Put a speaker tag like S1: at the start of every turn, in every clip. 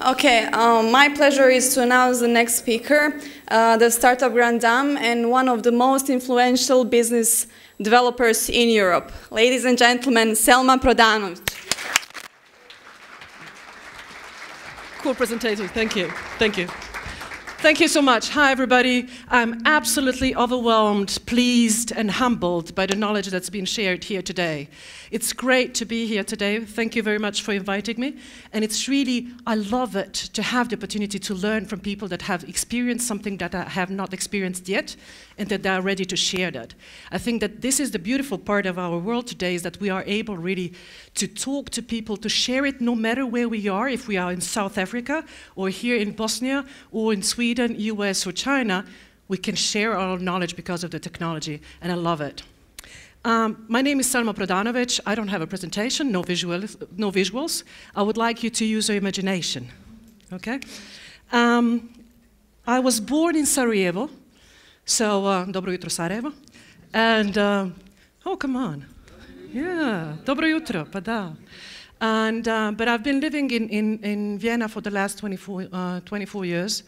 S1: Okay, my pleasure is to announce the next speaker, the startup grand dame and one of the most influential business developers in Europe. Ladies and gentlemen, Selma Prodanovic.
S2: Cool presentation, thank you, thank you. Thank you so much. Hi, everybody. I'm absolutely overwhelmed, pleased, and humbled by the knowledge that's been shared here today. It's great to be here today. Thank you very much for inviting me. And it's really, I love it to have the opportunity to learn from people that have experienced something that I have not experienced yet, and that they are ready to share that. I think that this is the beautiful part of our world today, is that we are able really to talk to people, to share it no matter where we are, if we are in South Africa, or here in Bosnia, or in Sweden, US, or China, we can share our knowledge because of the technology, and I love it. My name is Selma Prodanovic. I don't have a presentation, no visuals. I would like you to use your imagination, okay? I was born in Sarajevo, so, dobro jutro Sarajevo, and, oh, come on. Yeah, dobro jutro, pa da. And, but I've been living in Vienna for the last 24 years.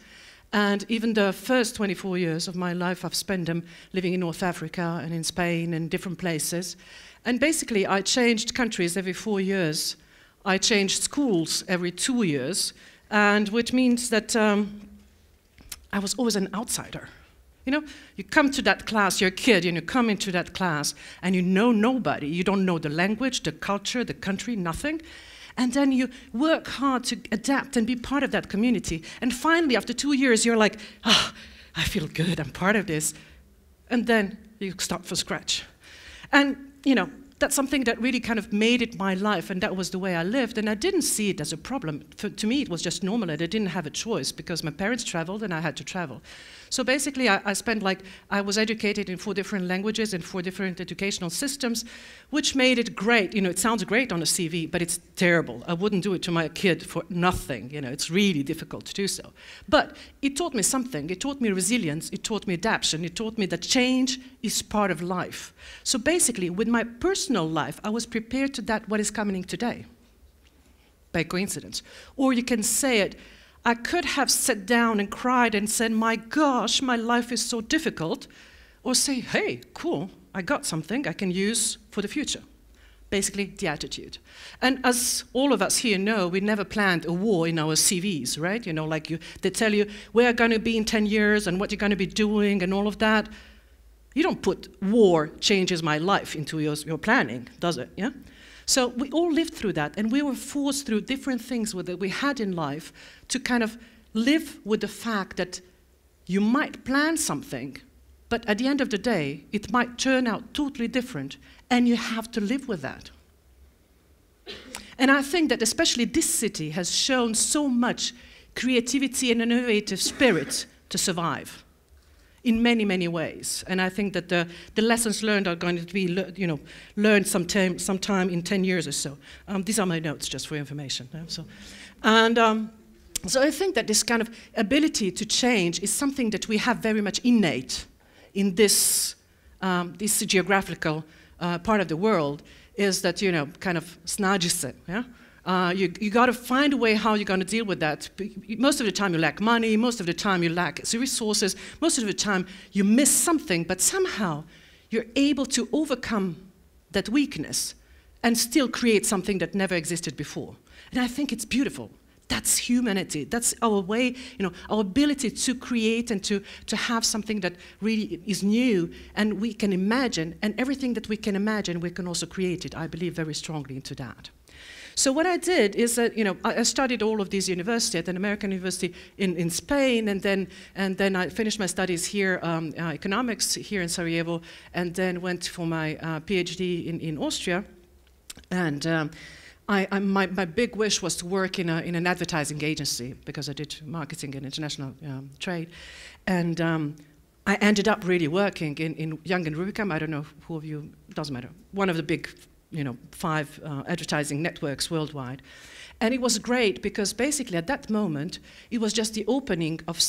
S2: And even the first 24 years of my life, I've spent them living in North Africa and in Spain and different places. And basically, I changed countries every 4 years. I changed schools every 2 years, and which means that I was always an outsider. You know, you come to that class, you're a kid, and you come into that class, and you know nobody. You don't know the language, the culture, the country, nothing. And then you work hard to adapt and be part of that community. And finally, after 2 years, you're like, oh, I feel good, I'm part of this. And then you start from scratch. And, you know, that's something that really kind of made it my life, and that was the way I lived. And I didn't see it as a problem. To me, it was just normal, and I didn't have a choice because my parents traveled and I had to travel. So basically, I was educated in 4 different languages and 4 different educational systems, which made it great. You know, it sounds great on a CV, but it's terrible. I wouldn't do it to my kid for nothing. You know, it's really difficult to do so. But it taught me something. It taught me resilience. It taught me adaptation. It taught me that change is part of life. So basically, with my personal life, I was prepared to that what is coming today, by coincidence. Or you can say it, I could have sat down and cried and said, my gosh, my life is so difficult. Or say, hey, cool, I got something I can use for the future. Basically, the attitude. And as all of us here know, we never planned a war in our CVs, right? You know, like they tell you where you're going to be in 10 years and what you're going to be doing and all of that. You don't put war changes my life into your planning, does it? Yeah? So we all lived through that, and we were forced through different things that we had in life to kind of live with the fact that you might plan something, but at the end of the day, it might turn out totally different, and you have to live with that. And I think that especially this city has shown so much creativity and innovative spirit to survive in many, many ways. And I think that the lessons learned are going to be learned sometime in 10 years or so. These are my notes, just for information. So I think that this kind of ability to change is something that we have very much innate in this geographical part of the world, is that, you know, kind of snađi se, yeah? You got to find a way how you're going to deal with that. Most of the time you lack money, most of the time you lack resources, most of the time you miss something, but somehow you're able to overcome that weakness and still create something that never existed before. And I think it's beautiful. That's humanity. That's our way, you know, our ability to create and to have something that really is new and we can imagine, and everything that we can imagine, we can also create it. I believe very strongly into that. So what I did is that, you know, I studied all of these universities at an American university in Spain, and then I finished my studies here, economics here in Sarajevo, and then went for my PhD in Austria. And my big wish was to work in an advertising agency, because I did marketing and international trade. And I ended up really working in Young and Rubicam. I don't know who of you, doesn't matter. One of the big, you know, 5 advertising networks worldwide. And it was great because basically at that moment, it was just the opening of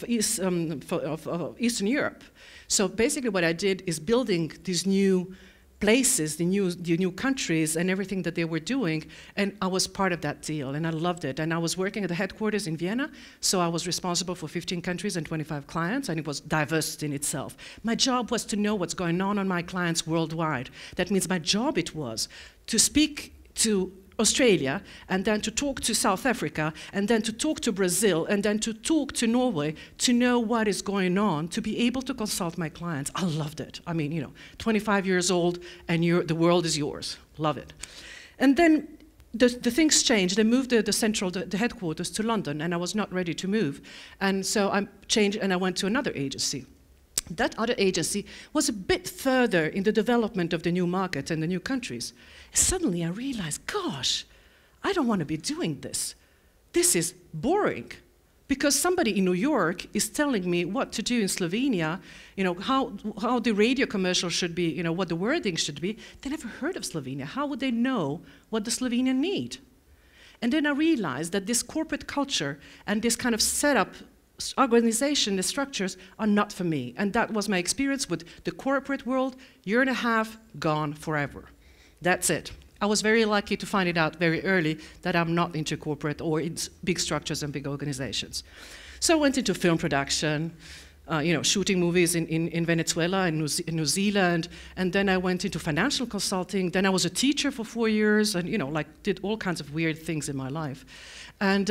S2: Eastern Europe. So basically what I did is building these new places, the new countries and everything that they were doing, and I was part of that deal, and I loved it. And I was working at the headquarters in Vienna, so I was responsible for 15 countries and 25 clients, and it was diverse in itself. My job was to know what's going on my clients worldwide. That means my job it was to speak to Australia, and then to talk to South Africa, and then to talk to Brazil, and then to talk to Norway, to know what is going on, to be able to consult my clients. I loved it. I mean, 25 years old, and the world is yours. Love it. And then the things changed. They moved the headquarters to London, and I was not ready to move. And so I changed, and I went to another agency. That other agency was a bit further in the development of the new market and the new countries. Suddenly I realized, gosh, I don't want to be doing this. This is boring. Because somebody in New York is telling me what to do in Slovenia, how the radio commercial should be, what the wording should be. They never heard of Slovenia. How would they know what the Slovenian need? And then I realized that this corporate culture and this kind of setup organization, the structures are not for me. And that was my experience with the corporate world. Year and a half, gone forever. That's it. I was very lucky to find it out very early that I'm not into corporate or in big structures and big organizations. So I went into film production, shooting movies in Venezuela and New Zealand, and then I went into financial consulting. Then I was a teacher for 4 years and, did all kinds of weird things in my life. And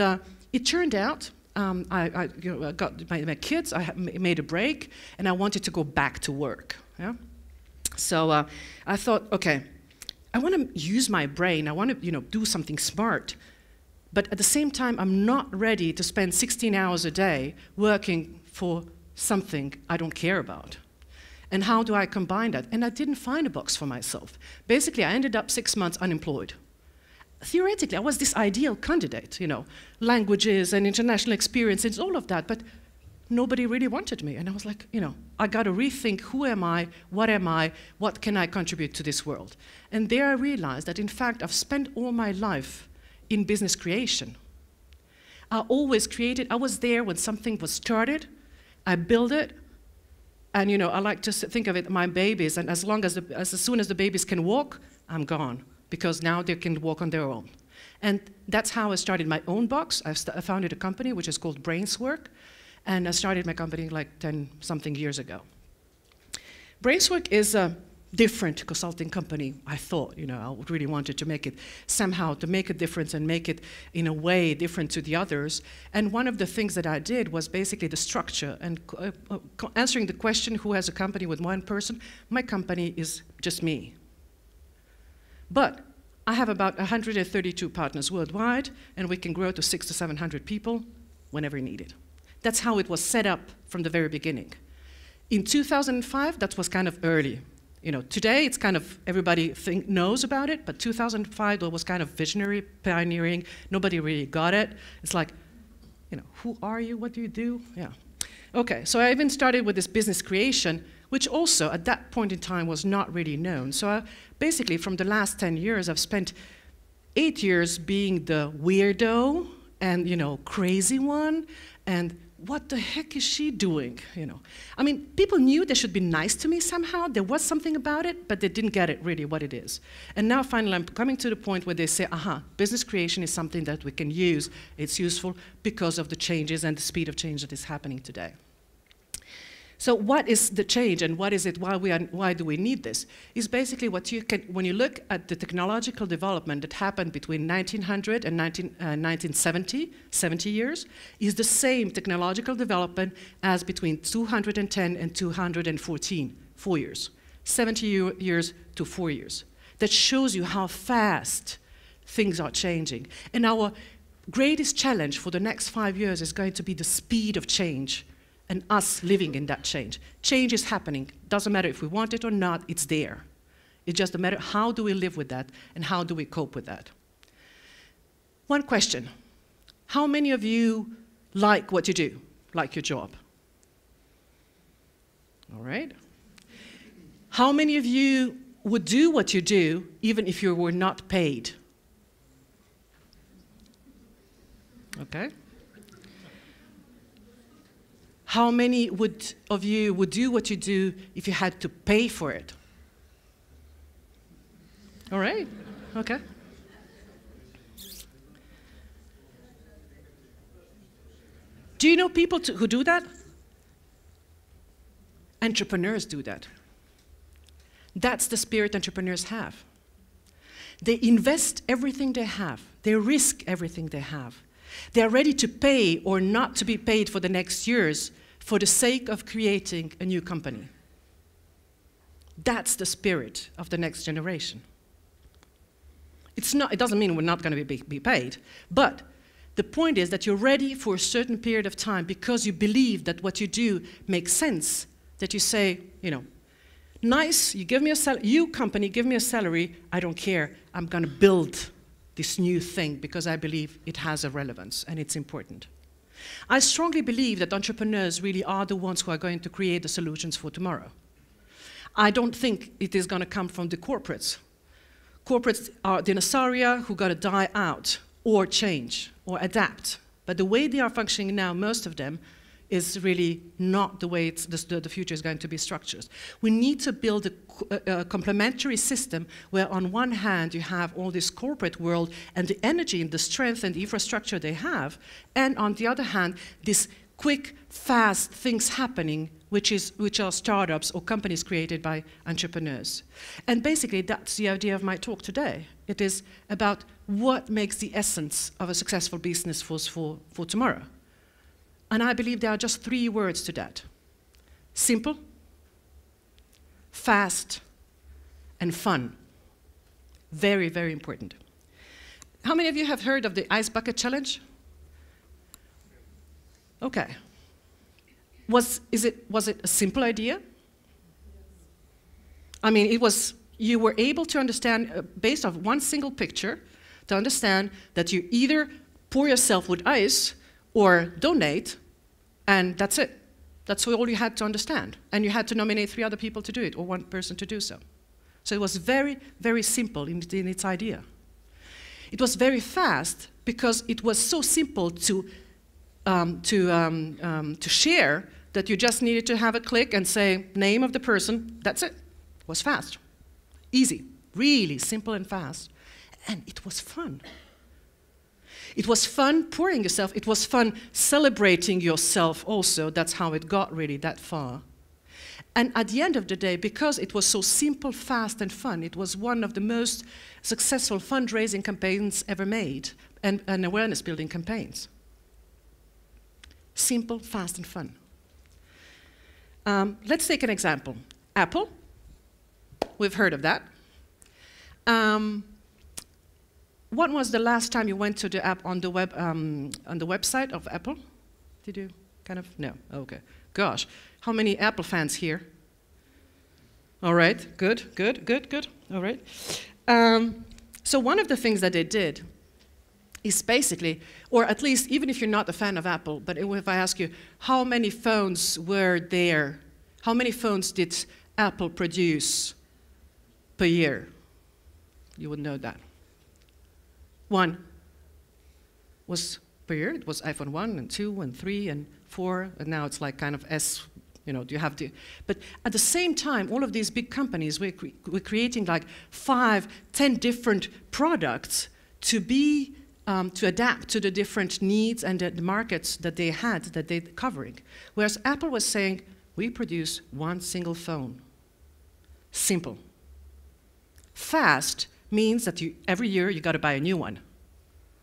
S2: it turned out I got my kids, I made a break, and I wanted to go back to work. Yeah? So I thought, okay, I want to use my brain, I want to do something smart, but at the same time, I'm not ready to spend 16 hours a day working for something I don't care about. And how do I combine that? And I didn't find a box for myself. Basically, I ended up 6 months unemployed. Theoretically, I was this ideal candidate, languages and international experience and all of that, but nobody really wanted me. And I was like, I got to rethink who am I, what can I contribute to this world? And there I realized that, in fact, I've spent all my life in business creation. I always created, I was there when something was started, I built it, and I like to think of it, my babies, and as soon as the babies can walk, I'm gone. Because now they can walk on their own. And that's how I started my own box. I founded a company which is called Brainswork, and I started my company like 10-something years ago. Brainswork is a different consulting company, I thought. I really wanted to make it somehow, to make a difference and make it in a way different to the others. And one of the things that I did was basically the structure and answering the question, who has a company with one person? My company is just me. But I have about 132 partners worldwide, and we can grow to 600 to 700 people whenever needed. That's how it was set up from the very beginning. In 2005, that was kind of early. Today it's kind of everybody knows about it, but 2005 that was kind of visionary, pioneering. Nobody really got it. It's like, who are you? What do you do? Yeah. Okay, so I even started with this business creation, which also at that point in time was not really known. So basically from the last 10 years, I've spent 8 years being the weirdo and, crazy one, and what the heck is she doing, I mean, people knew they should be nice to me somehow. There was something about it, but they didn't get it really what it is. And now finally I'm coming to the point where they say, business creation is something that we can use. It's useful because of the changes and the speed of change that is happening today. So what is the change and what is it, why do we need this? Is basically what you can, when you look at the technological development that happened between 1900 and 1970, 70 years, is the same technological development as between 210 and 214, 4 years. 70 years to 4 years. That shows you how fast things are changing. And our greatest challenge for the next 5 years is going to be the speed of change and us living in that change. Change is happening. Doesn't matter if we want it or not, it's there. It's just a matter of how do we live with that and how do we cope with that. One question. How many of you like what you do, like your job? All right. How many of you would do what you do even if you were not paid? Okay. How many of you would do what you do if you had to pay for it? All right, okay. Do you know people who do that? Entrepreneurs do that. That's the spirit entrepreneurs have. They invest everything they have. They risk everything they have. They're ready to pay or not to be paid for the next years for the sake of creating a new company. That's the spirit of the next generation. It doesn't mean we're not going to be paid, but the point is that you're ready for a certain period of time because you believe that what you do makes sense, that you say, you know, nice, you give me a salary, you company, give me a salary, I don't care, I'm going to build this new thing because I believe it has a relevance and it's important. I strongly believe that entrepreneurs really are the ones who are going to create the solutions for tomorrow. I don't think it is going to come from the corporates. Corporates are dinosauria who got to die out or change or adapt. But the way they are functioning now, most of them, is really not the way the future is going to be structured. We need to build a complementary system where on one hand you have all this corporate world and the energy and the strength and the infrastructure they have, and on the other hand, this quick, fast things happening, which are startups or companies created by entrepreneurs. And basically, that's the idea of my talk today. It is about what makes the essence of a successful business for tomorrow. And I believe there are just 3 words to that. Simple, fast, and fun. Very, very important. How many of you have heard of the Ice Bucket Challenge? Okay. Was it a simple idea? I mean, you were able to understand, based on one single picture, to understand that you either pour yourself with ice or donate, and that's it. That's all you had to understand. And you had to nominate 3 other people to do it, or 1 person to do so. So it was very, very simple in its idea. It was very fast because it was so simple to share that you just needed to have a click and say name of the person. That's it. It was fast, easy, really simple and fast, and it was fun. It was fun pouring yourself. It was fun celebrating yourself also. That's how it got really that far. And at the end of the day, because it was so simple, fast, and fun, it was one of the most successful fundraising campaigns ever made and awareness-building campaigns. Simple, fast, and fun. Let's take an example. Apple. We've heard of that. When was the last time you went to the app on the web, on the website of Apple? Did you kind of? No. Okay. Gosh, how many Apple fans here? All right. Good. Good. Good. Good. All right. So one of the things that they did is basically, or at least even if you're not a fan of Apple, but if I ask you, how many phones were there? How many phones did Apple produce per year? You would know that. 1 was per year. It was iPhone 1 and 2 and 3 and 4, and now it's like kind of S, you know, you have the, but at the same time, all of these big companies were creating like 5, 10 different products to be, to adapt to the different needs and the markets that they had, that they're covering. Whereas Apple was saying, we produce 1 single phone. Simple. Fast means that every year you got to buy a new one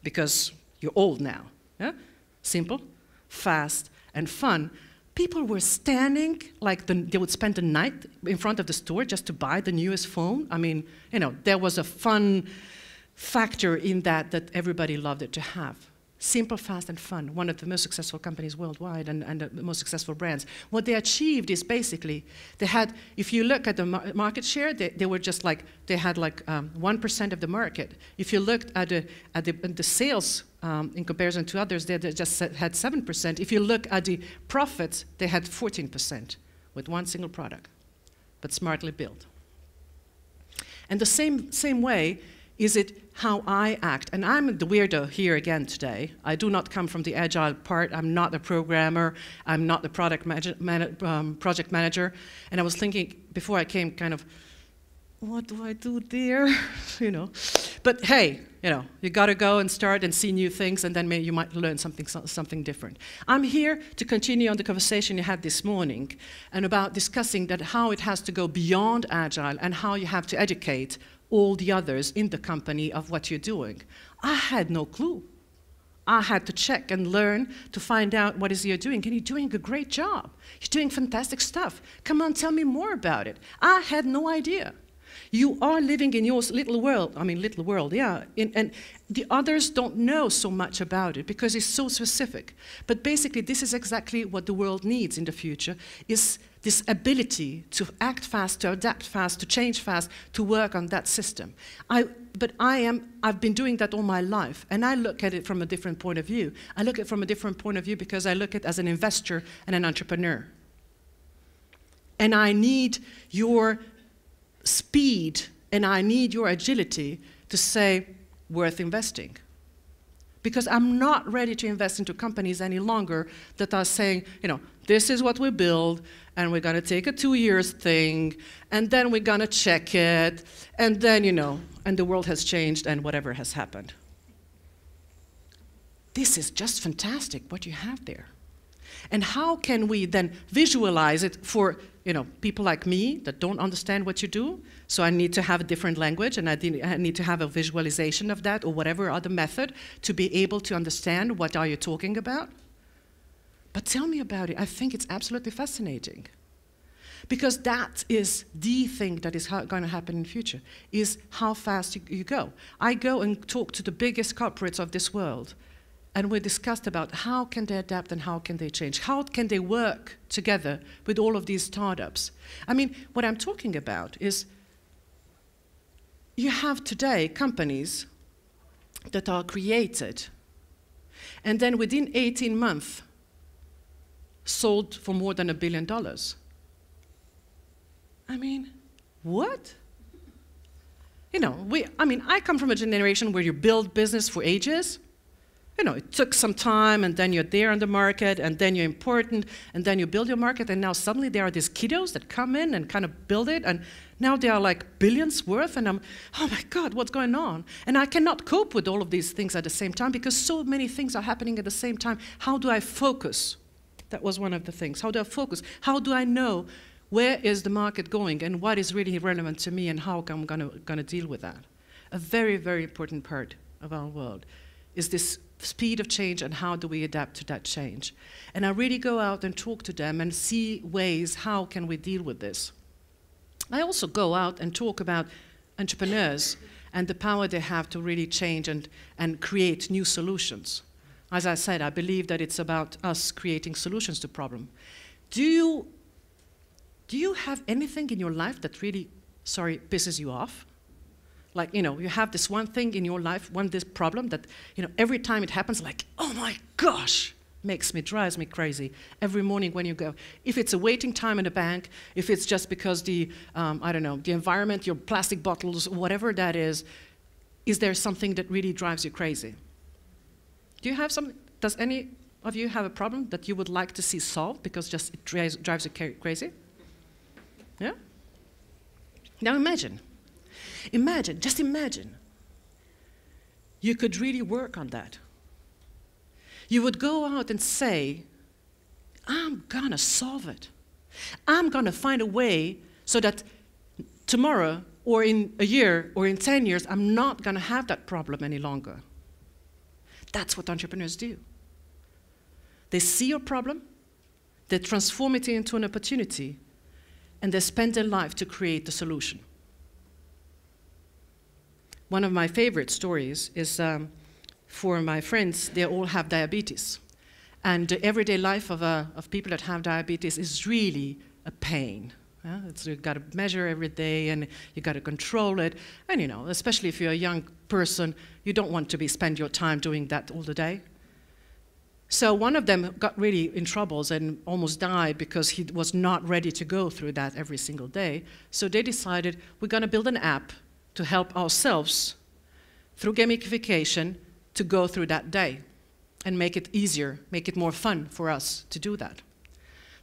S2: because you're old now. Yeah? Simple, fast, and fun. People were standing like they would spend the night in front of the store just to buy the newest phone. I mean, you know, there was a fun factor in that everybody loved it to have. Simple, fast, and fun. One of the most successful companies worldwide and the most successful brands. What they achieved is basically, they had, if you look at the market share, they were just like, they had like 1% of the market. If you looked at the sales in comparison to others, they just had 7%. If you look at the profits, they had 14% with 1 single product, but smartly built. And the same way, is it how I act? And I'm the weirdo here again today. I do not come from the Agile part. I'm not a programmer. I'm not the project manager. And I was thinking, before I came, kind of, what do I do there? You know. But hey, you know, you got to go and start and see new things, and then maybe you might learn something different. I'm here to continue on the conversation you had this morning and about discussing that how it has to go beyond Agile and how you have to educate all the others in the company of what you're doing. I had no clue. I had to check and learn to find out what is you're doing. And you're doing a great job. You're doing fantastic stuff. Come on, tell me more about it. I had no idea. You are living in your little world. I mean, little world, yeah. And the others don't know so much about it because it's so specific. But basically, this is exactly what the world needs in the future, is this ability to act fast, to adapt fast, to change fast, to work on that system. I've been doing that all my life, and I look at it from a different point of view. I look at it from a different point of view because I look at it as an investor and an entrepreneur. And I need your speed and I need your agility to say, worth investing. Because I'm not ready to invest into companies any longer that are saying, you know, this is what we build, and we're going to take a 2 years thing, and then we're going to check it, and then, you know, and the world has changed and whatever has happened. This is just fantastic what you have there. And how can we then visualize it for, you know, people like me that don't understand what you do? So I need to have a different language, and I need to have a visualization of that or whatever other method to be able to understand what are you talking about. But tell me about it. I think it's absolutely fascinating. Because that is the thing that is going to happen in the future, is how fast you go. I go and talk to the biggest corporates of this world, and we discussed about how can they adapt and how can they change. How can they work together with all of these startups? I mean, what I'm talking about is you have today companies that are created and then within 18 months sold for more than $1 billion. I mean, what? You know, I come from a generation where you build business for ages. You know, it took some time, and then you're there on the market, and then you're important, and then you build your market, and now suddenly there are these kiddos that come in and kind of build it, and now they are like billions worth, and I'm, oh my God, what's going on? And I cannot cope with all of these things at the same time because so many things are happening at the same time. How do I focus? That was one of the things. How do I focus? How do I know where is the market going and what is really relevant to me and how I'm gonna deal with that? A very, very important part of our world is this speed of change and how do we adapt to that change. And I really go out and talk to them and see ways how can we deal with this. I also go out and talk about entrepreneurs and the power they have to really change and create new solutions. As I said, I believe that it's about us creating solutions to problem. Do you have anything in your life that really, pisses you off? Like, you know, you have this one thing in your life, this problem that, you know, every time it happens, like, oh my gosh, drives me crazy. Every morning when you go, if it's a waiting time in a bank, if it's just because the environment, your plastic bottles, whatever that is there something that really drives you crazy? Do you have something? Does any of you have a problem that you would like to see solved because just it drives you crazy? Yeah? Now imagine, just imagine, you could really work on that. You would go out and say, I'm gonna solve it. I'm gonna find a way so that tomorrow, or in a year, or in 10 years, I'm not gonna have that problem any longer. That's what entrepreneurs do. They see your problem, they transform it into an opportunity, and they spend their life to create the solution. One of my favorite stories is for my friends. They all have diabetes. And the everyday life of people that have diabetes is really a pain. You've got to measure every day, and you've got to control it. And, you know, especially if you're a young person, you don't want to spend your time doing that all the day. So one of them got really in troubles and almost died because he was not ready to go through that every single day. So they decided, we're going to build an app to help ourselves through gamification to go through that day and make it easier, make it more fun for us to do that.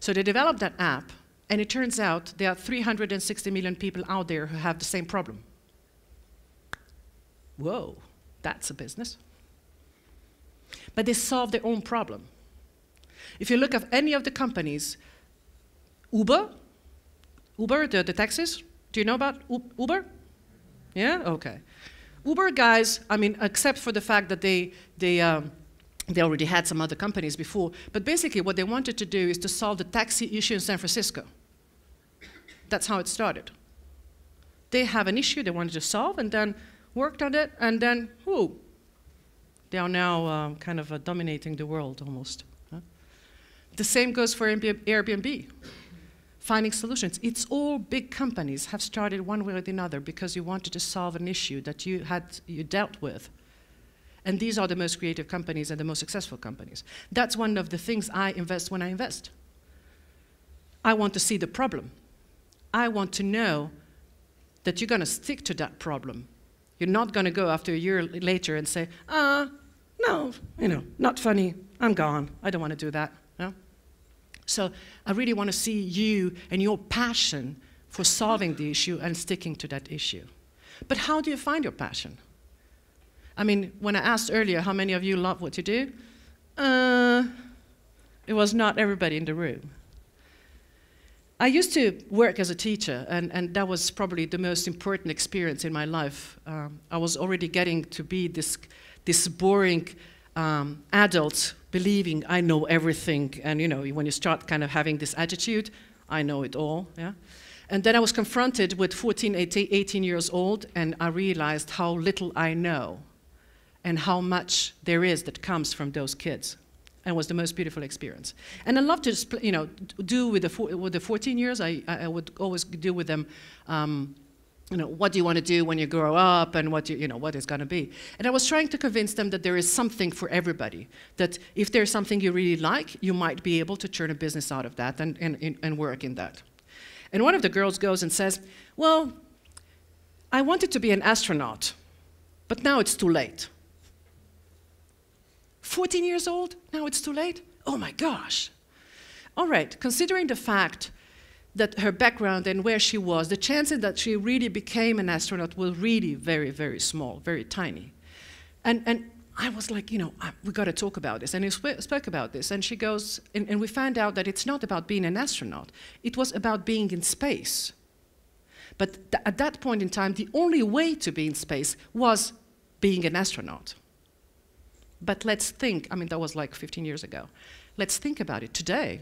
S2: So they developed that app, And it turns out there are 360 million people out there who have the same problem. Whoa, that's a business. But they solve their own problem. If you look at any of the companies, Uber, the taxis, do you know about Uber? Yeah, okay. Uber guys, I mean, except for the fact that they already had some other companies before, but basically what they wanted to do is to solve the taxi issue in San Francisco. That's how it started. They have an issue they wanted to solve and then worked on it, and then, whoo, they are now kind of dominating the world almost. Huh? The same goes for Airbnb. Finding solutions. It's all big companies have started one way or another because you wanted to solve an issue that you dealt with. And these are the most creative companies and the most successful companies. That's one of the things I invest when I invest. I want to see the problem. I want to know that you're going to stick to that problem. You're not going to go after a year later and say, no, not funny, I'm gone, I don't want to do that. No? So I really want to see you and your passion for solving the issue and sticking to that issue. But how do you find your passion? I mean, when I asked earlier how many of you love what you do, it was not everybody in the room. I used to work as a teacher, and that was probably the most important experience in my life. I was already getting to be this boring adult, believing I know everything, and when you start kind of having this attitude, I know it all, yeah? And then I was confronted with 14, 18 years old, and I realized how little I know, and how much there is that comes from those kids. And it was the most beautiful experience. And I love to, do with the 14 years, I would always do with them, what do you want to do when you grow up, and what it's going to be. And I was trying to convince them that there is something for everybody, that if there's something you really like, you might be able to turn a business out of that and work in that. And one of the girls goes and says, well, I wanted to be an astronaut, but now it's too late. 14 years old? Now it's too late? Oh my gosh. All right, considering the fact that her background and where she was, the chances that she really became an astronaut were really very, very small, very tiny. And I was like, we got to talk about this. And we spoke about this. And she goes, and we found out that it's not about being an astronaut. It was about being in space. But at that point in time, the only way to be in space was being an astronaut. But let's think, that was like 15 years ago. Let's think about it today.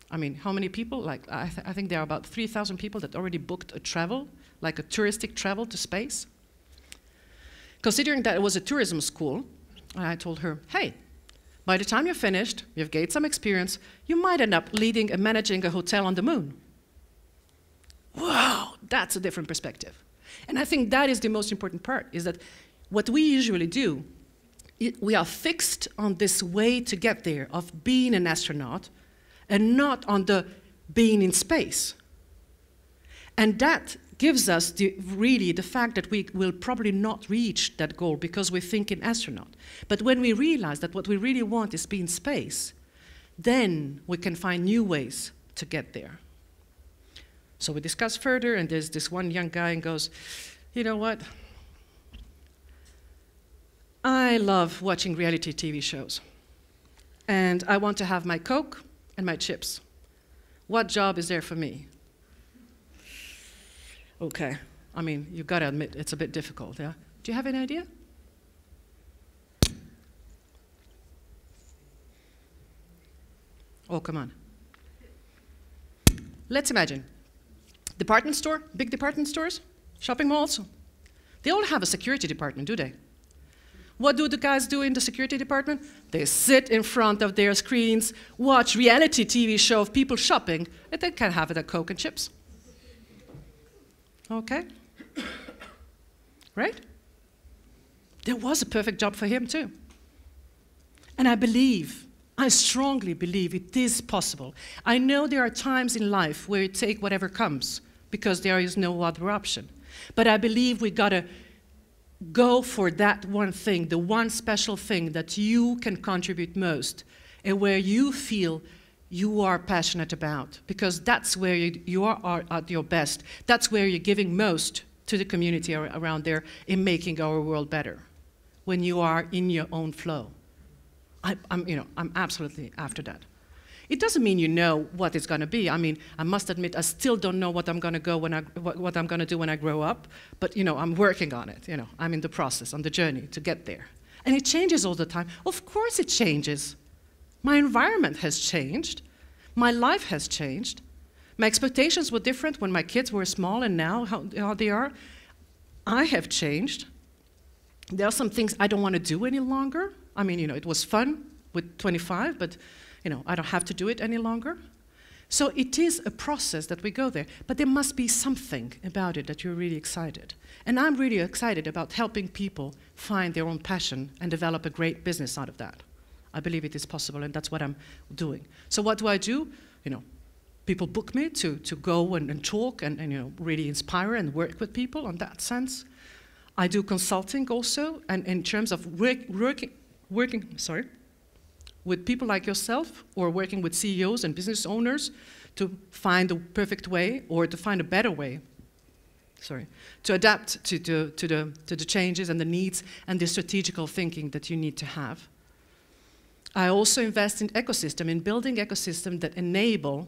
S2: How many people? I think there are about 3,000 people that already booked a travel, like a touristic travel to space. Considering that it was a tourism school, I told her, hey, by the time you're finished, you've gained some experience, you might end up leading and managing a hotel on the moon. Wow, that's a different perspective. And I think that is the most important part, is that what we usually do, we are fixed on this way to get there of being an astronaut and not on the being in space. And that gives us really the fact that we will probably not reach that goal because we think in astronaut. But when we realize that what we really want is be in space, then we can find new ways to get there. So we discuss further, and there's this one young guy and goes, you know what? I love watching reality TV shows, and I want to have my Coke and my chips. What job is there for me? Okay, you've got to admit, it's a bit difficult, yeah? Do you have any idea? Oh, come on. Let's imagine. Department store, big department stores, shopping malls. They all have a security department, do they? What do the guys do in the security department? They sit in front of their screens, watch reality TV show of people shopping, and they can have it at Coke and chips. Okay? Right? There was a perfect job for him too. And I strongly believe it is possible. I know there are times in life where you take whatever comes because there is no other option. But I believe we gotta go for that one thing, the one special thing that you can contribute most, and where you feel you are passionate about, because that's where you are at your best. That's where you're giving most to the community around there in making our world better, when you are in your own flow. I'm absolutely after that. It doesn't mean you know what it's going to be. I mean, I must admit, I still don't know what I'm going to what I'm going to do when I grow up. But I'm working on it. I'm in the process, on the journey to get there. And it changes all the time. Of course, it changes. My environment has changed. My life has changed. My expectations were different when my kids were small, and now how they are. I have changed. There are some things I don't want to do any longer. I mean, it was fun with 25, but I don't have to do it any longer. So it is a process that we go there, but there must be something about it that you're really excited. And I'm really excited about helping people find their own passion and develop a great business out of that. I believe it is possible, and that's what I'm doing. So what do? People book me to go and talk and really inspire and work with people in that sense. I do consulting also, and in terms of working with people like yourself, or working with CEOs and business owners to find the perfect way, or to find a better way, to adapt to the changes and the needs and the strategical thinking that you need to have. I also invest in ecosystem, in building ecosystems that enable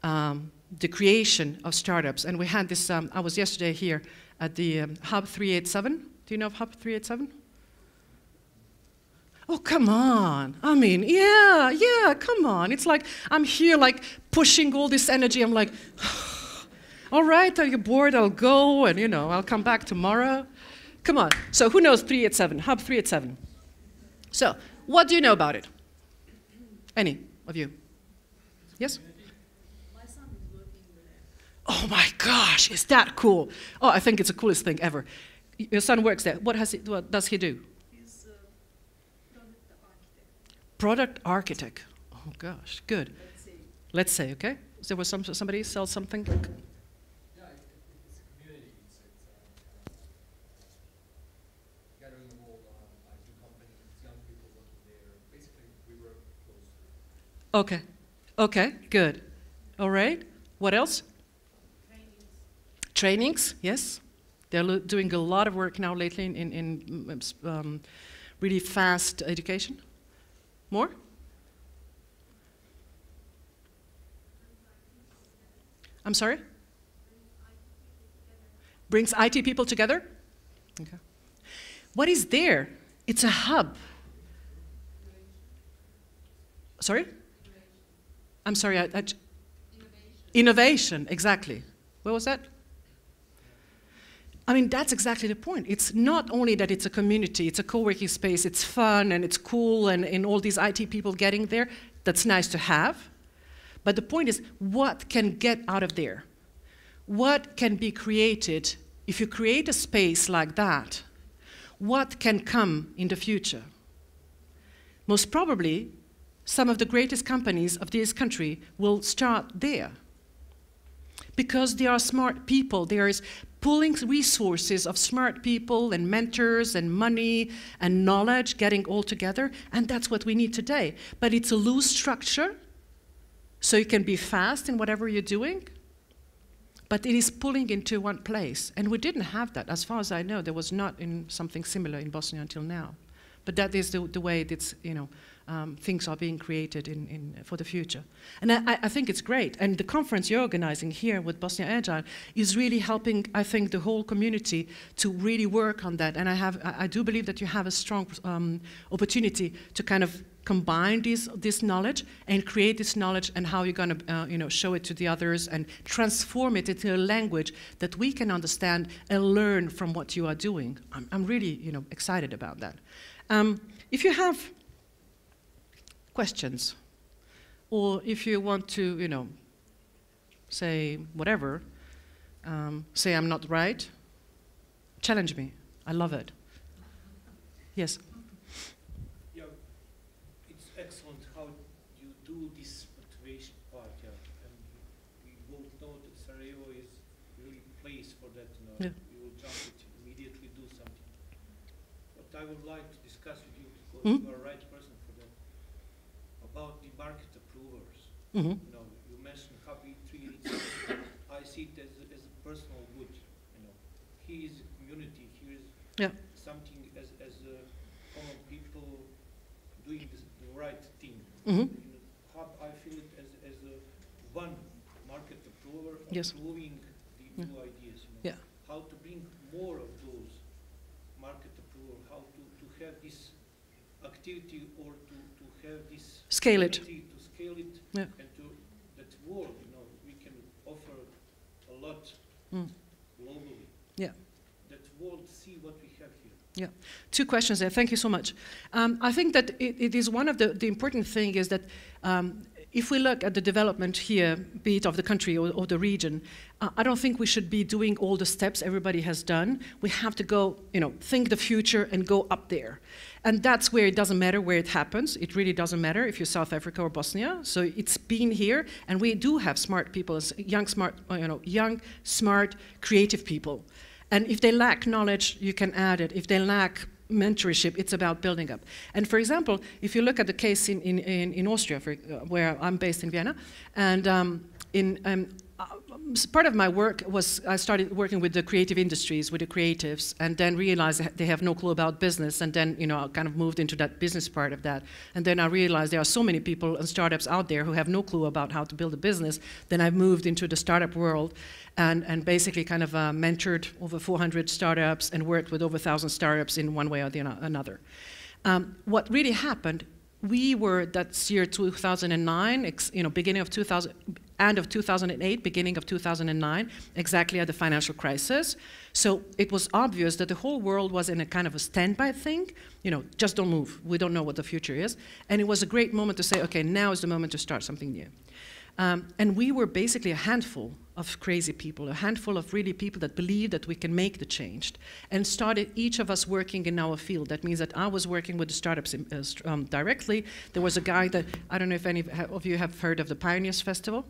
S2: the creation of startups. And we had this, I was yesterday here at the Hub 387. Do you know of Hub 387? Oh, come on. I mean, yeah, come on. It's like I'm here like pushing all this energy. I'm like, all right, are you bored? I'll go, and I'll come back tomorrow. Come on. So who knows 387, Hub 387? So what do you know about it? Any of you? Yes?
S3: My son is working with it.
S2: Oh my gosh, is that cool? Oh, I think it's the coolest thing ever. Your son works there. What does he do?
S3: He's product architect.
S2: Product architect. Oh gosh, good. Let's say, okay? So there was somebody sell something?
S4: Yeah, it's a community. It's gathering of all IT companies, young people working there. Basically, we work closely.
S2: Okay, good. All right. What else? Trainings, yes. They're doing a lot of work now lately in really fast education. More? I'm sorry? Brings IT people together? Okay. What is there? It's a hub. Sorry? I'm sorry, Innovation, exactly. What was that? I mean, that's exactly the point. It's not only that it's a community, it's a co-working space, it's fun and it's cool, and all these IT people getting there, that's nice to have. But the point is, what can get out of there? What can be created if you create a space like that? What can come in the future? Most probably, some of the greatest companies of this country will start there. Because there are smart people, there is pooling resources of smart people and mentors and money and knowledge getting all together, and that's what we need today. But it's a loose structure, so you can be fast in whatever you're doing, but it is pulling into one place. And we didn't have that. As far as I know, there was not in something similar in Bosnia until now. But that is the way it's, things are being created for the future. And I think it's great. And the conference you're organizing here with Bosnia Agile is really helping, I think, the whole community to really work on that. And I do believe that you have a strong opportunity to kind of combine this knowledge and create this knowledge, and how you're going to show it to the others and transform it into a language that we can understand and learn from what you are doing. I'm really excited about that. If you have questions, or if you want to, say whatever, say I'm not right, challenge me. I love it. Yes?
S5: Yeah, it's excellent how you do this motivation part, yeah. And we both know that Sarajevo is really a place for that,
S2: Yeah.
S5: You will jump it, immediately do something. What I would like to discuss with you, because you are the right person for that, about the market approach. approvers.
S2: Mhm.
S5: You know, you mentioned happy tree. I see it as a personal good. You know, he is a community. He is
S2: Yeah.
S5: something as common people doing the right thing.
S2: Mhm.
S5: In the hub, I feel it as a one market approver
S2: Yes.
S5: approving the
S2: Yeah.
S5: new ideas. You know,
S2: Yeah.
S5: how to bring more of those market approval, how to have this activity or to have this
S2: Scale it.
S5: ability to scale it
S2: Yeah.
S5: and to that world, you know, we can offer a lot
S2: Mm.
S5: globally.
S2: Yeah.
S5: That world see what we have here.
S2: Yeah, 2 questions there. Thank you so much. I think that it is one of the important thing is that if we look at the development here, be it of the country or the region, I don't think we should be doing all the steps everybody has done. We have to go, you know, think the future and go up there. And that's where it doesn't matter where it happens. It really doesn't matter if you're South Africa or Bosnia. So it's been here, and we do have smart people, young, smart, creative people. And if they lack knowledge, you can add it. If they lack mentorship, it's about building up. And for example, if you look at the case in Austria, where I'm based in Vienna, and part of my work was I started working with the creative industries, with the creatives, and then realized that they have no clue about business, and then, you know, I kind of moved into that business part of that. And then I realized there are so many people and startups out there who have no clue about how to build a business. Then I moved into the startup world and basically kind of mentored over 400 startups and worked with over 1,000 startups in one way or another. What really happened, we were, that's year 2009, you know, beginning of 2000, end of 2008, beginning of 2009, exactly at the financial crisis. So it was obvious that the whole world was in a kind of a standby thing. You know, just don't move. We don't know what the future is. And it was a great moment to say, okay, now is the moment to start something new. And we were basically a handful of crazy people, a handful of really people that believed that we can make the change, and started each of us working in our field. That means that I was working with the startups directly. There was a guy that, I don't know if any of you have heard of the Pioneers Festival.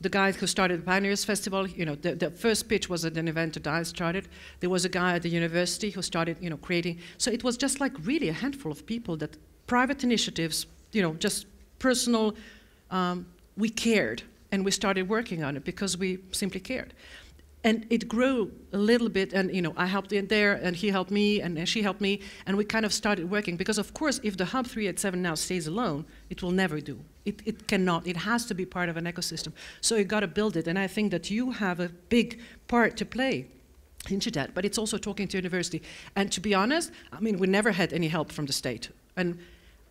S2: The guy who started the Pioneers Festival, you know, the first pitch was at an event that I started. There was a guy at the university who started, you know, creating. So it was just like really a handful of people that private initiatives, you know, just personal, we cared, and we started working on it because we simply cared. And it grew a little bit, and, you know, I helped in there, and he helped me, and she helped me, and we kind of started working. Because, of course, if the Hub 387 now stays alone, it will never do. It cannot. It has to be part of an ecosystem. So you got to build it, and I think that you have a big part to play into that. But it's also talking to university. And to be honest, I mean, we never had any help from the state. And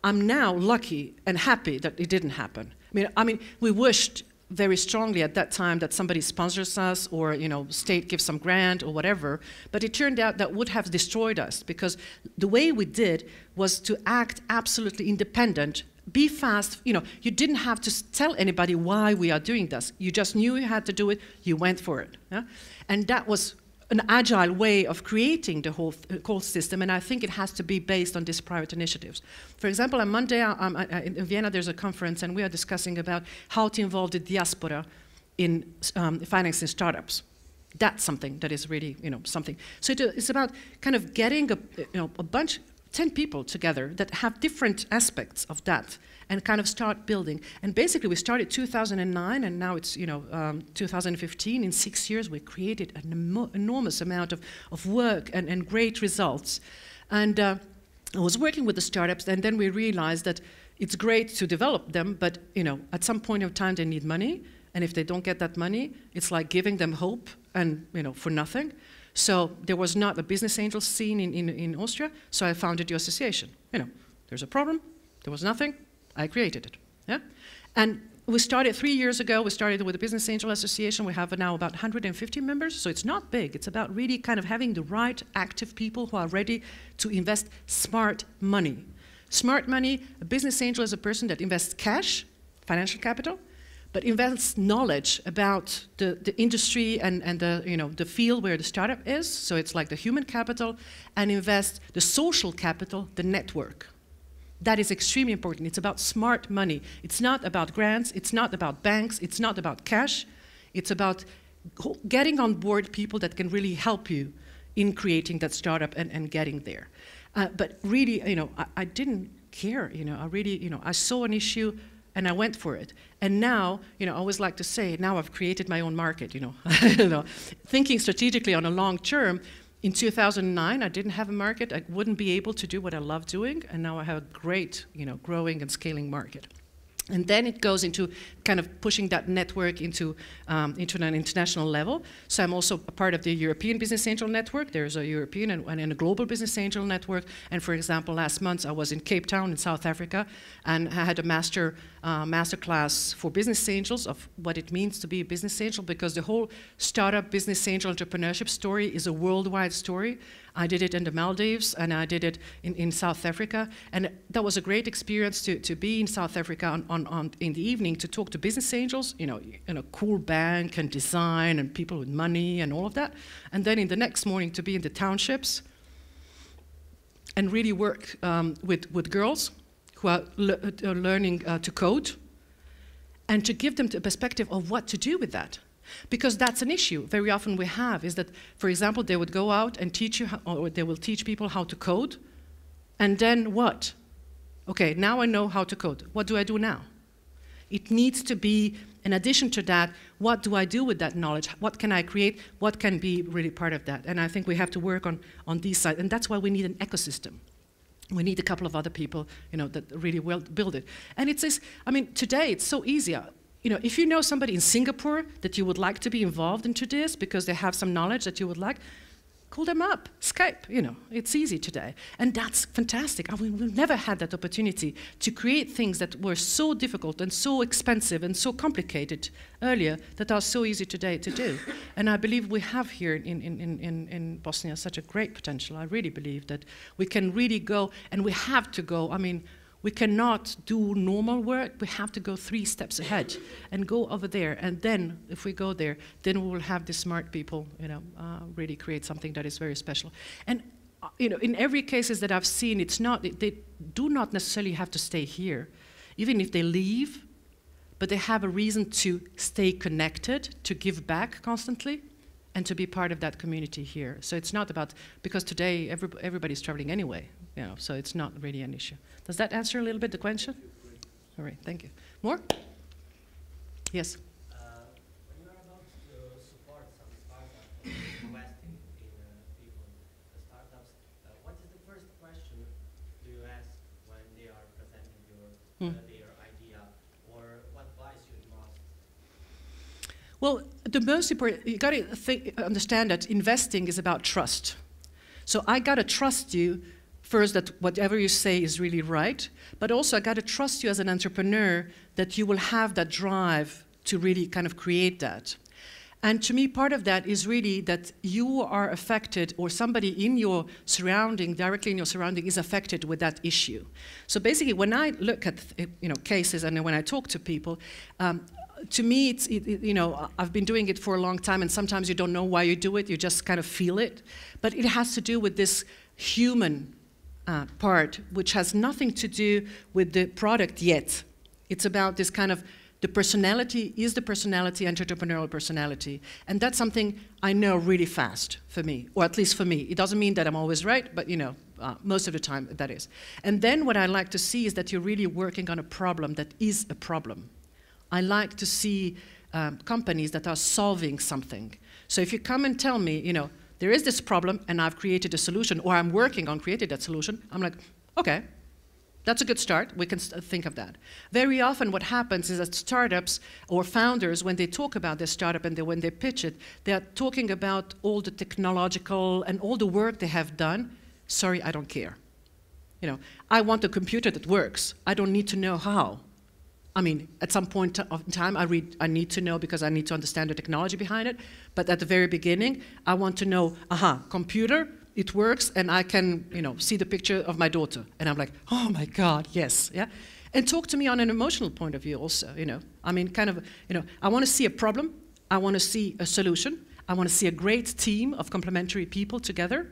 S2: I'm now lucky and happy that it didn't happen. I mean, we wished very strongly at that time that somebody sponsors us, or, you know, state gives some grant or whatever, but it turned out that would have destroyed us, because the way we did was to act absolutely independent, be fast. You know, you didn't have to tell anybody why we are doing this. You just knew you had to do it, you went for it. Yeah? And that was an agile way of creating the whole system, and I think it has to be based on these private initiatives. For example, on Monday in Vienna there's a conference, and we are discussing about how to involve the diaspora in financing startups. That's something that is really, you know, something. So it's about kind of getting a bunch, 10 people together that have different aspects of that, and kind of start building. And basically we started 2009, and now it's, you know, 2015. In 6 years we created an enormous amount of work and great results. And I was working with the startups, and then we realized that it's great to develop them, but, you know, at some point in time they need money, and if they don't get that money, it's like giving them hope, and, you know, for nothing. So there was not a business angel scene in Austria, so I founded the association. You know, there's a problem, there was nothing, I created it. Yeah? And we started 3 years ago, we started with the Business Angel Association. We have now about 150 members, so it's not big. It's about really kind of having the right active people who are ready to invest smart money. Smart money, a business angel is a person that invests cash, financial capital, but invests knowledge about the industry and the, you know, the field where the startup is, so it's like the human capital, and invest the social capital, the network. That is extremely important. It's about smart money. It's not about grants, it's not about banks, it's not about cash. It's about getting on board people that can really help you in creating that startup and getting there. But really, you know, I didn't care, you know, I really, you know, I saw an issue, and I went for it. And now, I always like to say, now I've created my own market, Thinking strategically on a long term, in 2009, I didn't have a market. I wouldn't be able to do what I love doing, and now I have a great, growing and scaling market. And then it goes into kind of pushing that network into an international level. So I'm also a part of the European Business Angel Network. There's a European and a global Business Angel Network. And for example, last month I was in Cape Town in South Africa, and I had a master class for business angels of what it means to be a business angel, because the whole startup business angel entrepreneurship story is a worldwide story. I did it in the Maldives, and I did it in South Africa, and that was a great experience to be in South Africa in the evening to talk to business angels, in a cool bank and design and people with money and all of that, and then in the next morning to be in the townships and really work with girls who are learning to code, and to give them the perspective of what to do with that. Because that's an issue very often we have, is that, for example, they would go out and teach you, or they will teach people how to code, and then what? Okay, now I know how to code. What do I do now? It needs to be, in addition to that, what do I do with that knowledge? What can I create? What can be really part of that? And I think we have to work on these sides, and that's why we need an ecosystem. We need a couple of other people, that really will build it. And it's this, today it's so easy. If you know somebody in Singapore that you would like to be involved into this because they have some knowledge that you would like, call them up, Skype, it's easy today. And that's fantastic. We've never had that opportunity to create things that were so difficult and so expensive and so complicated earlier that are so easy today to do. And I believe we have here in Bosnia such a great potential. I really believe that we can really go, and we have to go. We cannot do normal work. We have to go 3 steps ahead and go over there. And then, if we go there, then we will have the smart people, really create something that is very special. And, in every cases that I've seen, they do not necessarily have to stay here, even if they leave, but they have a reason to stay connected, to give back constantly, and to be part of that community here. So it's not about, because today everybody's traveling anyway, so it's not really an issue. Does that answer a little bit the question? All right, thank you. More? Yes?
S4: When you are about to support some startups, investing in people, the startups, what is the first question do you ask when they are presenting their idea, or what advice you must?
S2: Well, the most important, you got to understand that investing is about trust. So I got to trust you first, that whatever you say is really right, but also I got to trust you as an entrepreneur that you will have that drive to really kind of create that. And to me, part of that is really that you are affected, or somebody in your surrounding, directly in your surrounding, is affected with that issue. So basically, when I look at cases and when I talk to people, to me, I've been doing it for a long time, and sometimes you don't know why you do it, you just kind of feel it. But it has to do with this human part, which has nothing to do with the product yet. It's about this kind of, the personality is the personality, entrepreneurial personality. And that's something I know really fast for me, or at least for me. It doesn't mean that I'm always right, but most of the time that is. And then what I like to see is that you're really working on a problem that is a problem. I like to see companies that are solving something. So if you come and tell me, there is this problem and I've created a solution, or I'm working on creating that solution, I'm like, okay, that's a good start. We can think of that. Very often what happens is that startups or founders, when they talk about their startup and when they pitch it, they're talking about all the technological and all the work they have done. Sorry, I don't care. I want a computer that works. I don't need to know how. At some point of time, I need to know because I need to understand the technology behind it. But at the very beginning, I want to know, computer, it works, and I can, see the picture of my daughter. And I'm like, oh my God, yes, yeah? And talk to me on an emotional point of view also, I want to see a problem. I want to see a solution. I want to see a great team of complementary people together.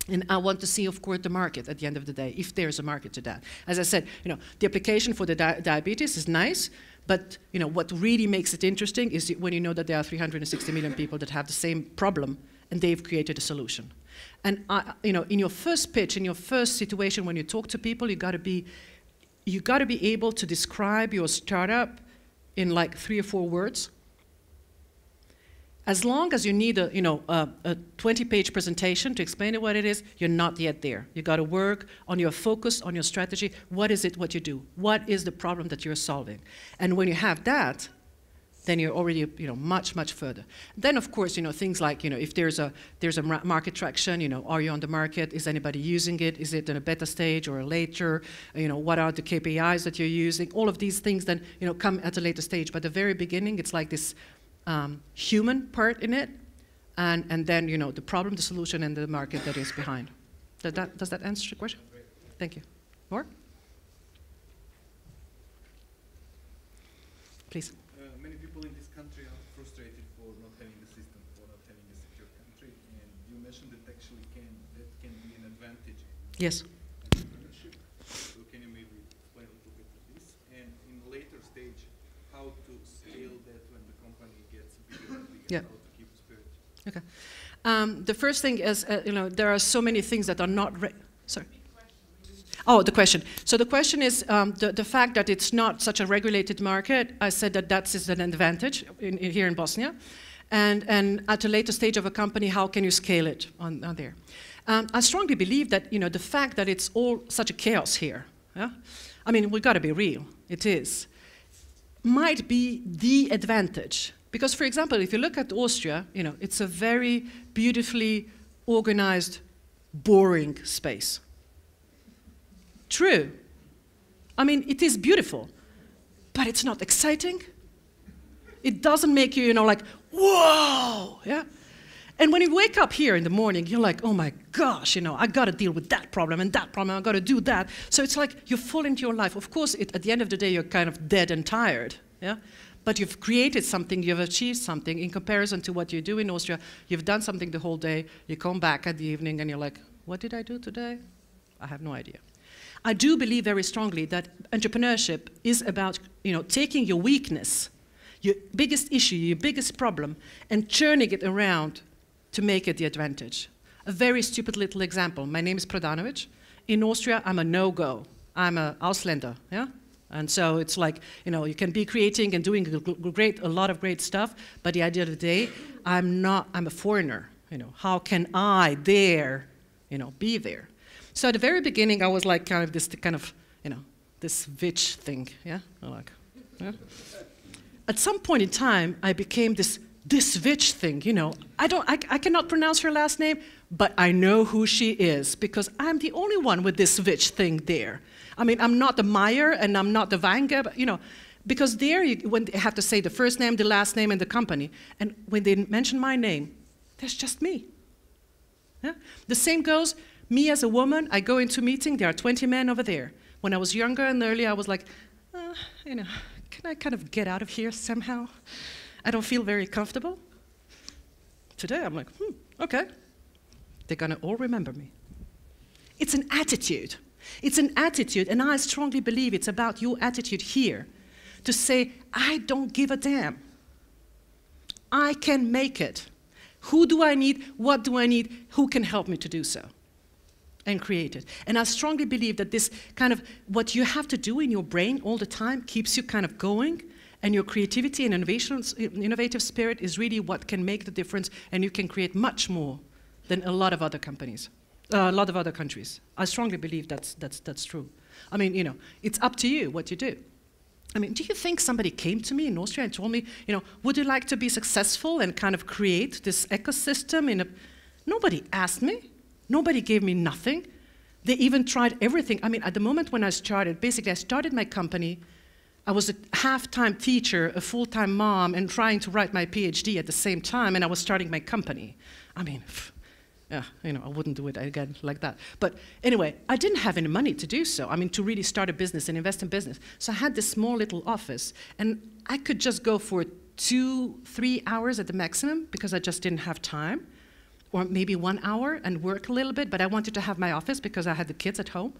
S2: And I want to see, of course, the market at the end of the day, if there's a market to that. As I said, the application for the diabetes is nice, but what really makes it interesting is when you know that there are 360 million people that have the same problem, and they've created a solution. And in your first pitch, in your first situation, when you talk to people, you got to be you got to be able to describe your startup in like 3 or 4 words. As long as you need a 20-page presentation to explain what it is, you're not yet there. You got to work on your focus, on your strategy. What is it, what you do? What is the problem that you're solving? And when you have that, then you're already, much, much further. Then, of course, things like, if there's a market traction, are you on the market? Is anybody using it? Is it in a beta stage or a later? What are the KPIs that you're using? All of these things then, come at a later stage. But at the very beginning, it's like this human part in it, and then, the problem, the solution, and the market that is behind. Does that answer your question? Thank you. More? Please.
S6: Many people in this country are frustrated for not having the system, for not having a secure country, and you mentioned that actually that can be an advantage.
S2: Yes.
S6: Entrepreneurship. So can you maybe explain a little bit of this? And in later stage, how to scale that when the company gets bigger and bigger, how to keep the spirit?
S2: Okay. The first thing is, there are so many things that are not. Sorry. Oh, the question. So the question is the fact that it's not such a regulated market. I said that is an advantage here in Bosnia. And at a later stage of a company, how can you scale it on there? I strongly believe that the fact that it's all such a chaos here, yeah? I mean, we've got to be real. It is. Might be the advantage. Because, for example, if you look at Austria, it's a very beautifully organized, boring space. True. I mean, it is beautiful, but it's not exciting. It doesn't make you, like, whoa, yeah? And when you wake up here in the morning, you're like, oh my gosh, I got to deal with that problem and that problem, I got to do that. So it's like you fall into your life. Of course, at the end of the day, you're kind of dead and tired, yeah? But you've created something, you've achieved something in comparison to what you do in Austria. You've done something the whole day, you come back at the evening and you're like, what did I do today? I have no idea. I do believe very strongly that entrepreneurship is about, taking your weakness, your biggest issue, your biggest problem, and churning it around to make it the advantage. A very stupid little example. My name is Prodanovic. In Austria, I'm a no-go. I'm a Ausländer, yeah? And so it's like, you can be creating and doing a lot of great stuff, but at the end of the day, I'm a foreigner. How can I dare, be there? So at the very beginning, I was like this witch thing, yeah? Yeah? At some point in time, I became this witch thing, I cannot pronounce her last name, but I know who she is because I'm the only one with this witch thing there. I mean, I'm not the Meyer and I'm not the Wenger, but, because there, when they have to say the first name, the last name, and the company, and when they mention my name, there's just me. Yeah? The same goes. Me as a woman, I go into a meeting, there are 20 men over there. When I was younger and earlier, I was like, can I kind of get out of here somehow? I don't feel very comfortable. Today, I'm like, okay. They're gonna all remember me. It's an attitude. It's an attitude, and I strongly believe it's about your attitude here. To say, I don't give a damn. I can make it. Who do I need? What do I need? Who can help me to do so? And create it. And I strongly believe that this kind of, what you have to do in your brain all the time keeps you kind of going, and your creativity and innovative spirit is really what can make the difference, and you can create much more than a lot of other companies, a lot of other countries. I strongly believe that's true. I mean, it's up to you what you do. I mean, do you think somebody came to me in Austria and told me, would you like to be successful and kind of create this ecosystem Nobody asked me. Nobody gave me nothing. They even tried everything. I mean, at the moment when I started, basically I started my company. I was a half-time teacher, a full-time mom, and trying to write my PhD at the same time, and I was starting my company. I mean, yeah, I wouldn't do it again like that. But anyway, I didn't have any money to do so. I mean, to really start a business and invest in business. So I had this small little office, and I could just go for 2-3 hours at the maximum because I just didn't have time. Or maybe 1 hour and work a little bit, but I wanted to have my office because I had the kids at home.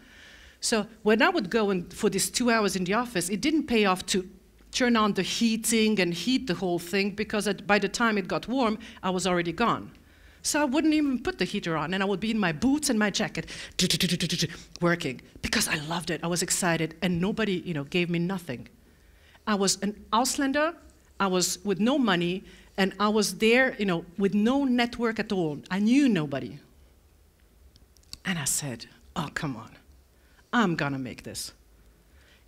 S2: So when I would go for these 2 hours in the office, it didn't pay off to turn on the heating and heat the whole thing because by the time it got warm, I was already gone. So I wouldn't even put the heater on, and I would be in my boots and my jacket, working, because I loved it. I was excited, and nobody, gave me nothing. I was an Ausländer. I was with no money, and I was there, with no network at all. I knew nobody. And I said, oh, come on. I'm gonna make this,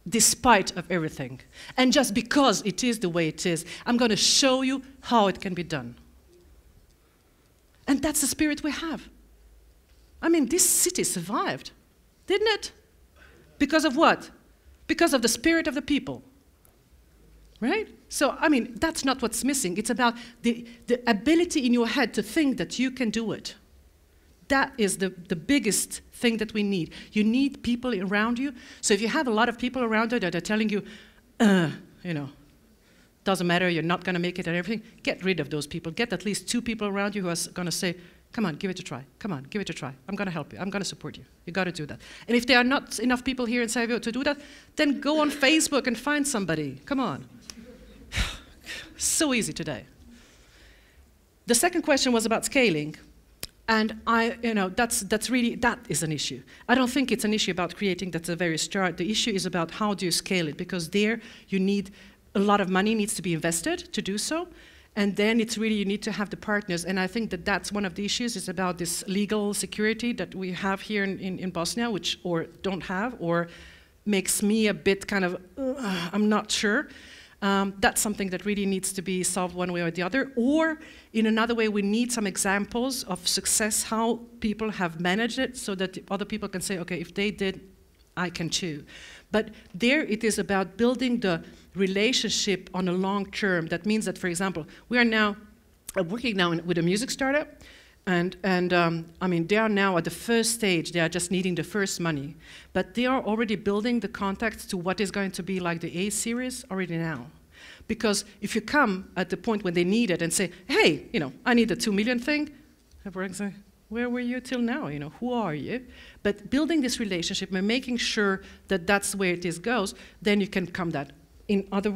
S2: despite of everything. And just because it is the way it is, I'm gonna show you how it can be done. And that's the spirit we have. I mean, this city survived, didn't it? Because of what? Because of the spirit of the people, right? So, I mean, that's not what's missing. It's about the ability in your head to think that you can do it. That is the biggest thing that we need. You need people around you. So if you have a lot of people around you that are telling you, doesn't matter, you're not going to make it and everything, get rid of those people. Get at least 2 people around you who are going to say, come on, give it a try. Come on, give it a try. I'm going to help you. I'm going to support you. You got to do that. And if there are not enough people here in Sarajevo to do that, then go on Facebook and find somebody. Come on. So easy today. The second question was about scaling. And that is an issue. I don't think it's an issue about creating that's a very start. The issue is about how do you scale it, because there you need a lot of money needs to be invested to do so. And then it's really, you need to have the partners. And I think that that's one of the issues, is about this legal security that we have here in Bosnia, which or don't have, or makes me a bit kind of, I'm not sure. That's something that really needs to be solved one way or the other. Or in another way, we need some examples of success, how people have managed it, so that other people can say, okay, if they did, I can too. But there it is about building the relationship on a long term. That means that, for example, we are now working now with a music startup. And I mean, they are now at the first stage. They are just needing the first money. But they are already building the contacts to what is going to be like the A series already now. Because if you come at the point when they need it and say, hey, I need the 2 million thing, everyone's like, where were you till now? Who are you? But building this relationship and making sure that that's where it goes, then you can come that. In other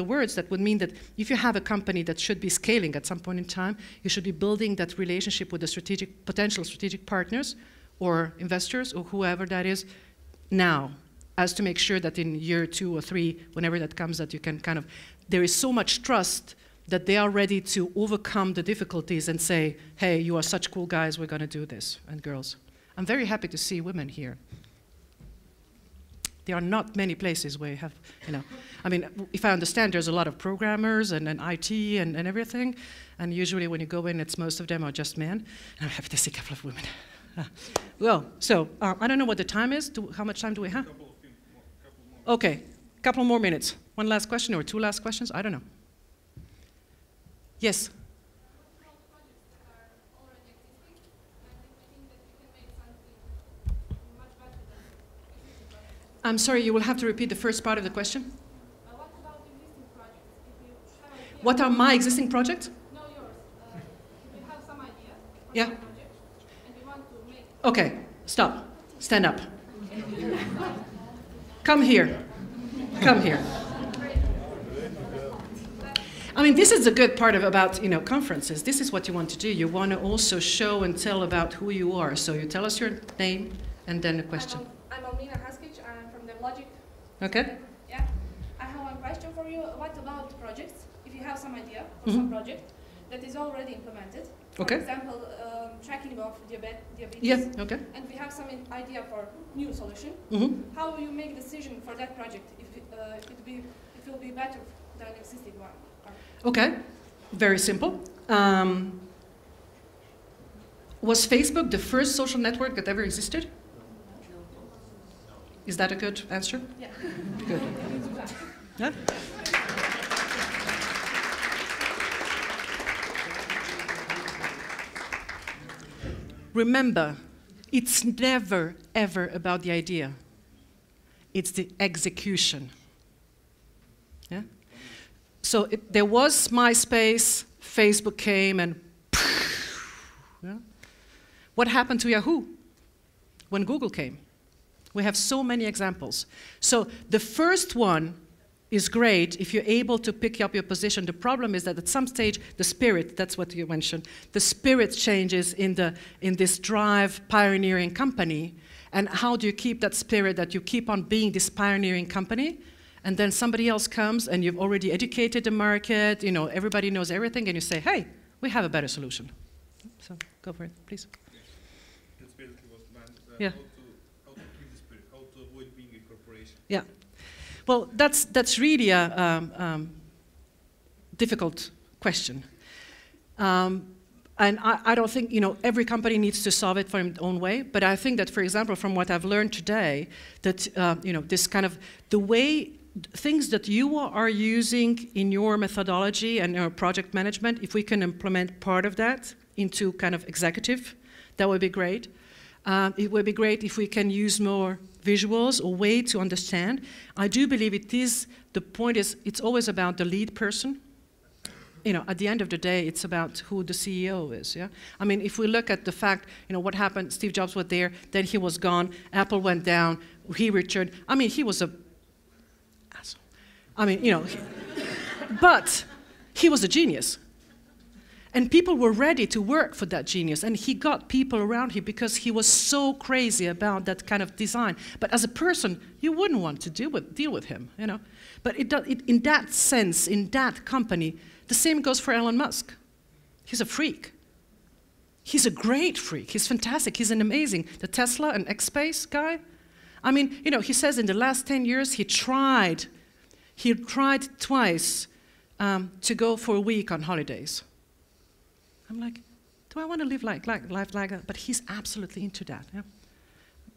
S2: words, that would mean that if you have a company that should be scaling at some point in time, you should be building that relationship with the potential strategic partners or investors or whoever that is now, as to make sure that in year 2 or 3, whenever that comes, that you can there is so much trust that they are ready to overcome the difficulties and say, hey, you are such cool guys, we're going to do this, and girls. I'm very happy to see women here. There are not many places where you have, I mean, if I understand, there's a lot of programmers and IT and everything, and usually when you go in, most of them are just men. And I'm happy to see a couple of women. Well, so I don't know what the time is. How much time do we have?
S6: Couple more.
S2: Okay, couple more minutes. One last question or 2 last questions? I don't know. Yes? I'm sorry, you will have to repeat the first part of the question.
S3: What about existing projects? If you have idea,
S2: What are my existing projects?
S3: no yours. If you have some idea for
S2: Yeah.
S3: some project and you want to make
S2: Okay, stop. Stand up. Come here. Come here. I mean, this is the good part about conferences. This is what you want to do. You want to also show and tell about who you are. So you tell us your name and then a question.
S3: I'm Almina Haskic. I'm from the Logic.
S2: Okay?
S3: Yeah. I have one question for you. What about projects? If you have some idea for some project that is already implemented, for
S2: Okay.
S3: example, tracking of diabetes,
S2: Yeah, okay.
S3: and we have some idea for new solution, how will you make decision for that project if it will be better than existing one?
S2: Okay, very simple. Was Facebook the first social network that ever existed? Is that a good answer?
S3: Yeah.
S2: Good. Yeah? Remember, it's never, ever about the idea. It's the execution. Yeah? So there was MySpace, Facebook came, and yeah? What happened to Yahoo when Google came? We have so many examples. So the first one is great if you're able to pick up your position. The problem is that at some stage, the spirit, that's what you mentioned, the spirit changes in this drive pioneering company. And how do you keep that spirit that you keep on being this pioneering company? And then somebody else comes and you've already educated the market, everybody knows everything, and you say, hey, we have a better solution. So go for it, please.
S6: That's basically what meant.
S2: Yeah.
S6: How to keep the spirit, how to avoid being a corporation.
S2: Yeah. Well, that's really a difficult question. And I don't think, every company needs to solve it from its own way, but I think that, for example, from what I've learned today, that, this kind of, the way, things that you are using in your methodology and your project management, if we can implement part of that into kind of executive, that would be great. It would be great if we can use more visuals or way to understand. I do believe the point is, it's always about the lead person. At the end of the day, it's about who the CEO is, yeah? I mean, if we look at the fact, what happened, Steve Jobs was there, then he was gone, Apple went down, he returned. I mean, he was a asshole. I mean, but he was a genius. And people were ready to work for that genius, and he got people around him because he was so crazy about that kind of design. But as a person, you wouldn't want to deal with him, But in that sense, in that company, the same goes for Elon Musk. He's a freak. He's a great freak. He's fantastic. He's an amazing, the Tesla and X-Space guy. I mean, he says in the last 10 years he tried twice to go for a week on holidays. I'm like, do I want to live life like that? But he's absolutely into that. Yeah?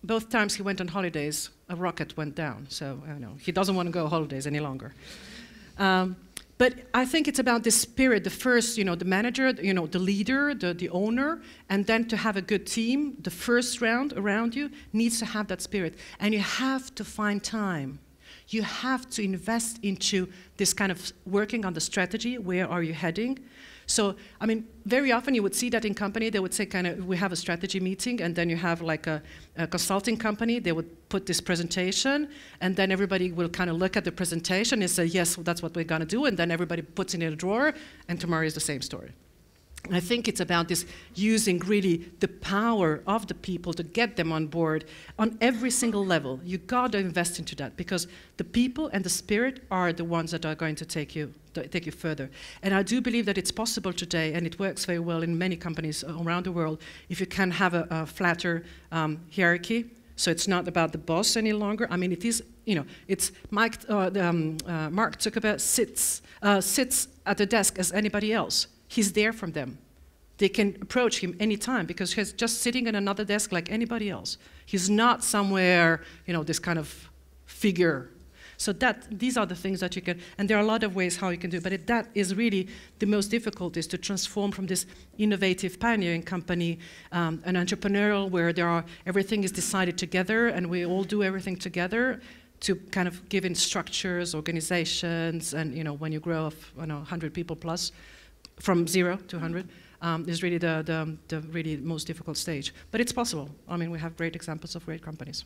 S2: Both times he went on holidays, a rocket went down. So he doesn't want to go on holidays any longer. But I think it's about the spirit, the first, the manager, the leader, the owner, and then to have a good team, the first round around you needs to have that spirit. And you have to find time. You have to invest into this kind of working on the strategy. Where are you heading? So, I mean, very often you would see that in company, they would say we have a strategy meeting, and then you have like a consulting company, they would put this presentation, and then everybody will kind of look at the presentation and say, yes, that's what we're gonna do, and then everybody puts it in a drawer, and tomorrow is the same story. I think it's about this using really the power of the people to get them on board on every single level. You gotta invest into that because the people and the spirit are the ones that are going to take you further. And I do believe that it's possible today, and it works very well in many companies around the world, if you can have a flatter hierarchy. So it's not about the boss any longer. I mean, it is, it's Mark Zuckerberg sits at the desk as anybody else. He's there from them. They can approach him anytime because he's just sitting at another desk like anybody else. He's not somewhere, this kind of figure. So these are the things that you can, and there are a lot of ways how you can do it, but that is really the most difficult, is to transform from this innovative pioneering company, an entrepreneurial where everything is decided together and we all do everything together, to kind of give in structures, organizations, and when you grow 100 people plus, from 0 to 100, is really the really most difficult stage. But it's possible. I mean, we have great examples of great companies.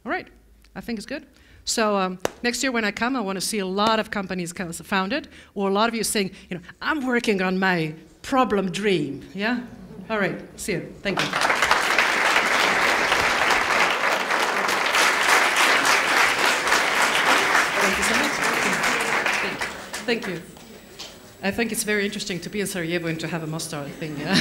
S2: All right, I think it's good. So next year when I come, I want to see a lot of companies founded, or a lot of you saying, I'm working on my problem dream. Yeah? All right, see you. Thank you. Thank you so much. Thank you. I think it's very interesting to be in Sarajevo and to have a Mostar thing. Yeah?